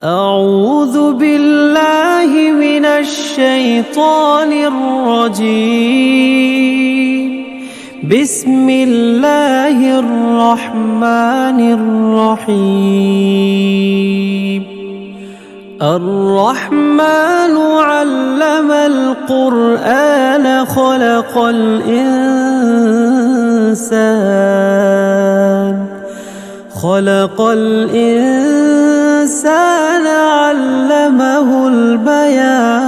أعوذ بالله من الشيطان الرجيم. بسم الله الرحمن الرحيم. الرحمن علم القرآن خلق الإنسان علمه البيان.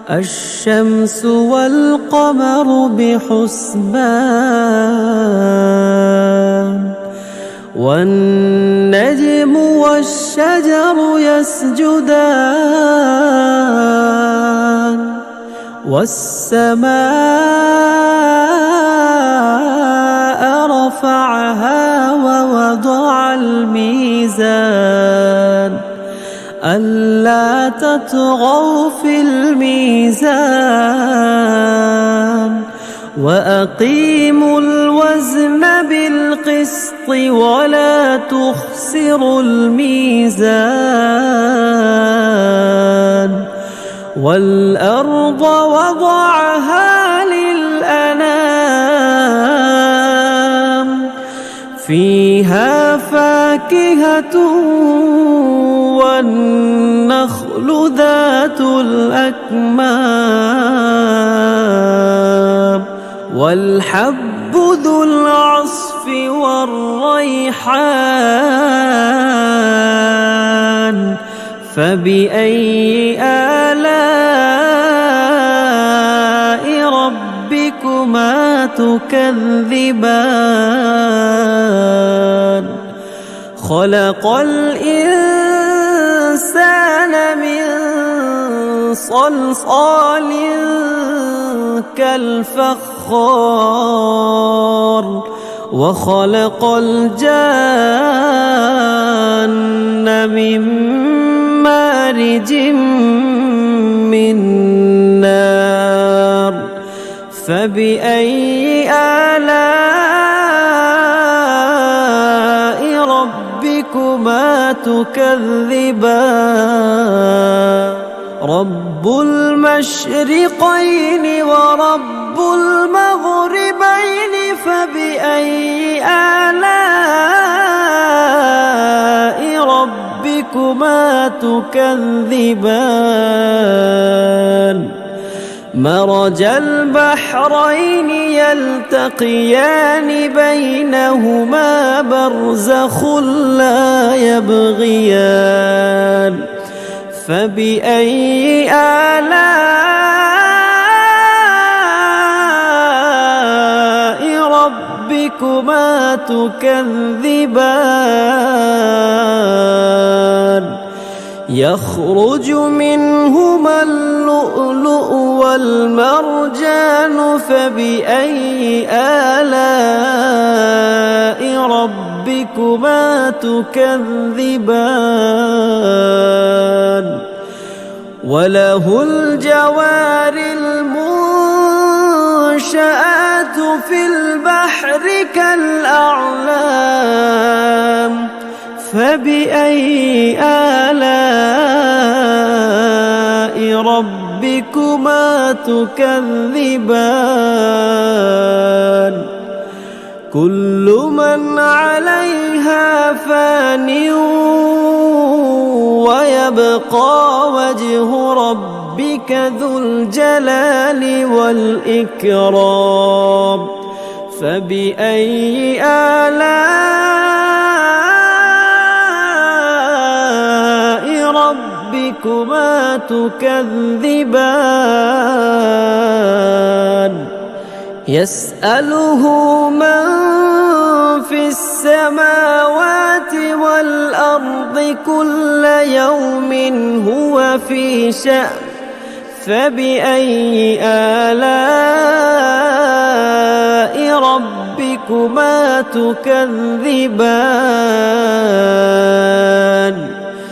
الشمس والقمر بحسبان والنجم والشجر يسجدان والسماء رفعها ووضع الميزان ألا تطغوا في الميزان وأقيموا الوزن بالقسط ولا تخسروا الميزان والأرض وضعها للأنام فيها فاكهة والنخل ذات الأكمام والحب ذو العصف والريحان فبأي آلاء ربكما تكذبان. خلق الإنسان من صلصال كالفخار وخلق الجان من مارج من نار فبأي آلاء ربكما تكذبان. رب المشرقين ورب المغربين فبأي آلاء ربكما تكذبان. مرج البحرين يلتقيان بينهما برزخ لا يبغيان فبأي آلاء ربكما تكذبان. يخرج منهما اللؤلؤ والمرجان فبأي آلاء ربكما تكذبان. وله الجوار المنشآت في البحر كالأعلام فبأي آلاء ربكما تكذبان. كل من عليها فان ويبقى وجه ربك ذو الجلال والإكرام فبأي آلاء ربكما تكذبان. يسأله من في السماوات والأرض كل يوم هو في شأن فبأي آلاء ربكما تكذبان.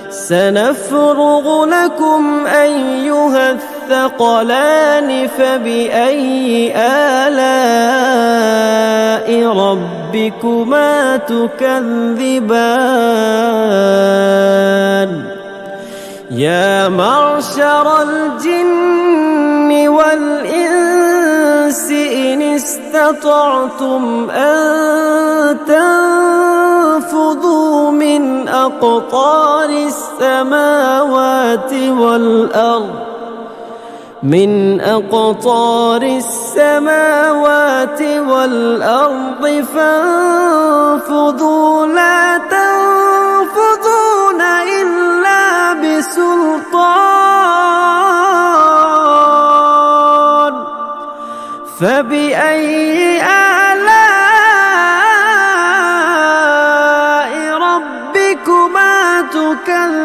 سنفرغ لكم أيها الثقلان فبأي آلاء ربكما ربكما تكذبان يا معشر الجن والإنس إن استطعتم أن تنفذوا من أقطار السماوات والأرض فانفذوا لا تنفذون إلا بسلطان فبأي آلاء ربكما تكذبان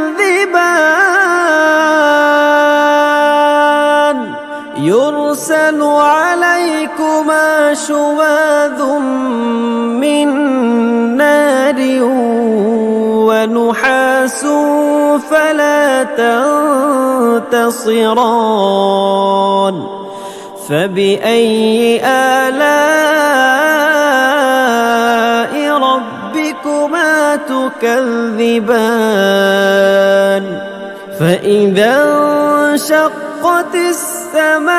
يرسل عليكما شواظ من نار ونحاس فلا تنتصران فبأي آلاء ربكما تكذبان فإذا انشقت السماء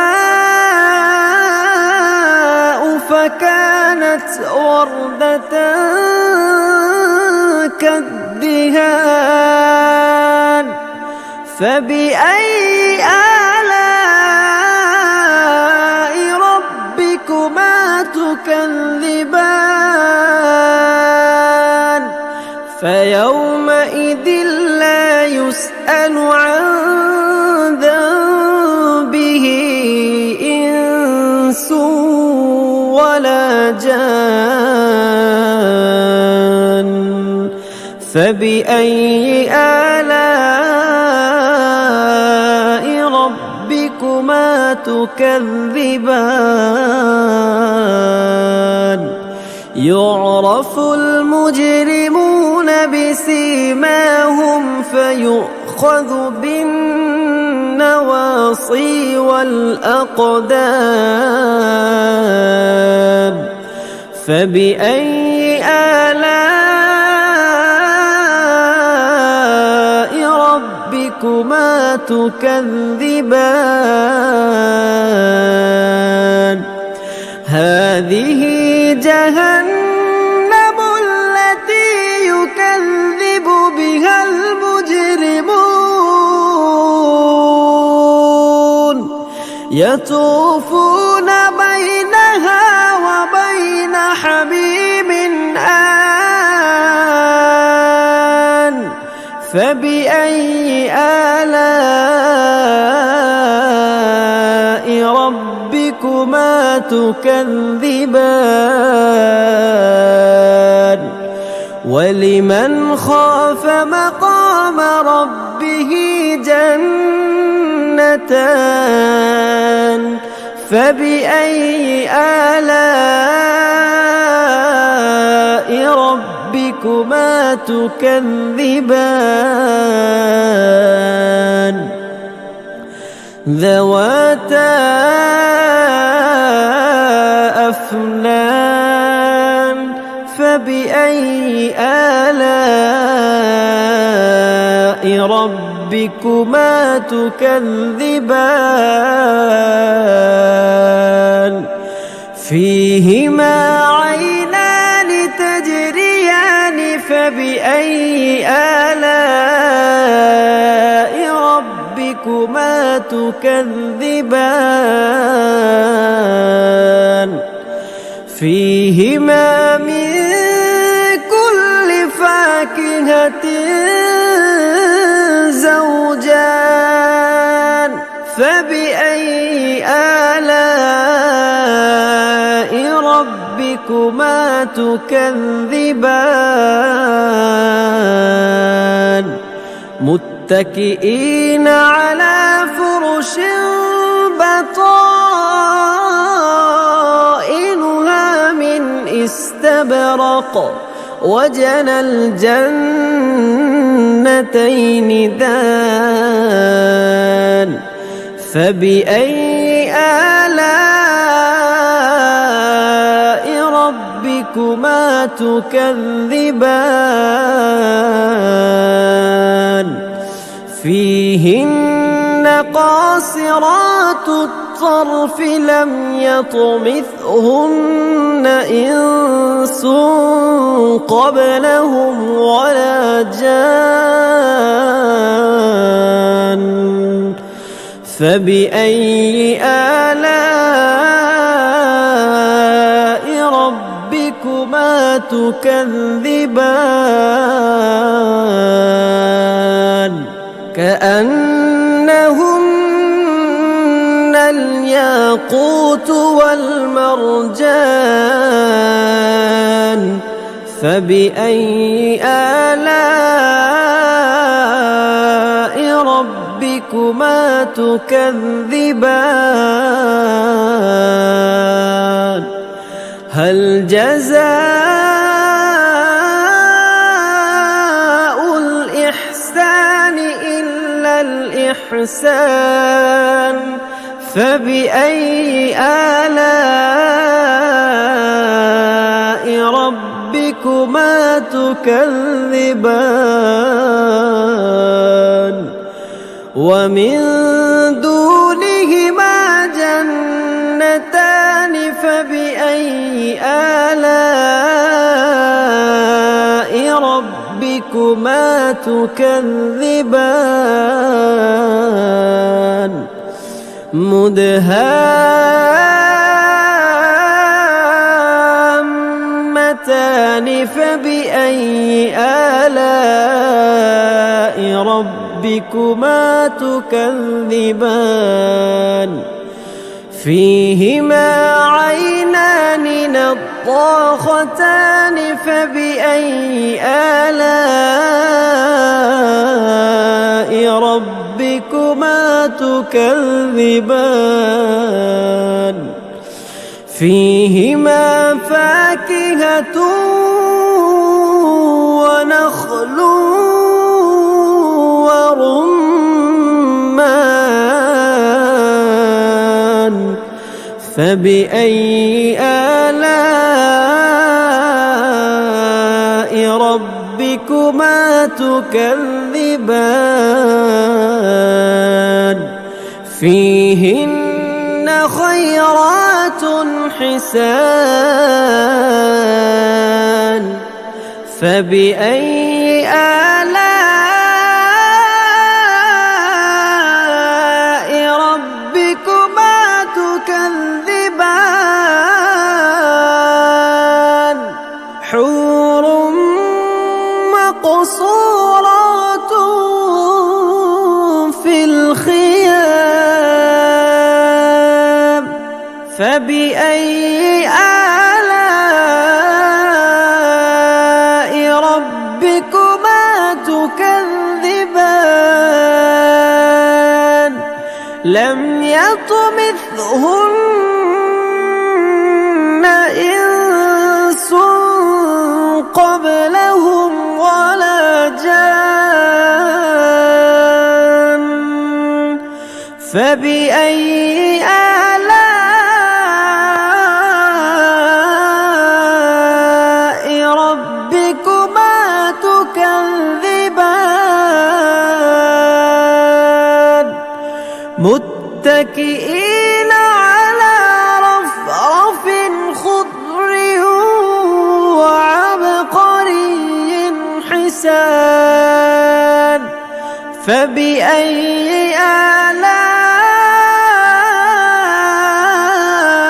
فكانت وردة كالدهان فبأي آلاء ربكما تكذبان فيومئذ لا يسأل عن ذنبه إنس ولا جان فبأي آلاء ربكما تكذبان يعرف المجرمون بسيماهم فيؤخذ بالنواصي والأقدام فبأي آلاء ربكما تكذبان هذه جهنم التي يكذب بها المجرمون يطوفون بينها وبين حميم آن فبأي آلاء ربكما تكذبان ولمن خاف مقام ربه جنتان فبأي آلاء ربكما تكذبان ذواتا أفنان فبأي آلاء ربكما تكذبان فيهما عينان تجريان فبأي آلاء ربكما تكذبان فيهما من كل فاكهة زوجان فبأي آلاء ربكما تكذبان متكئين على فرش بطائنها من استبرق وجنى الجنتين دان فبأي آلاء ربكما تكذبان فيهن قاصرات الطرف لم يطمثهن إنس قبلهم ولا جان فبأي آلاء ربكما تكذبان كأنهن الياقوت والمرجان فبأي آلاء ربكما تكذبان هل جزاء الإحسان إلا الإحسان فبأي آلاء ربكما تكذبان ومن دونهما جنتان فبأي آلاء ربكما تكذبان مدهامتان فبأي آلاء ربكما تكذبان فيهما عينان نضاختان فبأي آلاء ربكما تكذبان فيهما فاكهة ونخل ورمان فبأي آلاء ربكما تكذبان فيهن خيرات حسان فبأي آلاء ربكما تكذبان حور مقصورات في الخيام فبأي آلاء ربكما تكذبان لم يطمثهن إنس قبلهم ولا جان فبأي آلاء ربكما تكذبان متكئين على رفرف خضر وعبقري حسان فبأي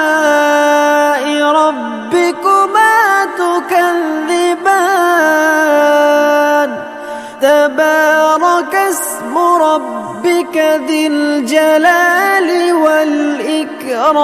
آلاء ربكما تكذبان تبارك اسم ربك ذي الجلال والإكرام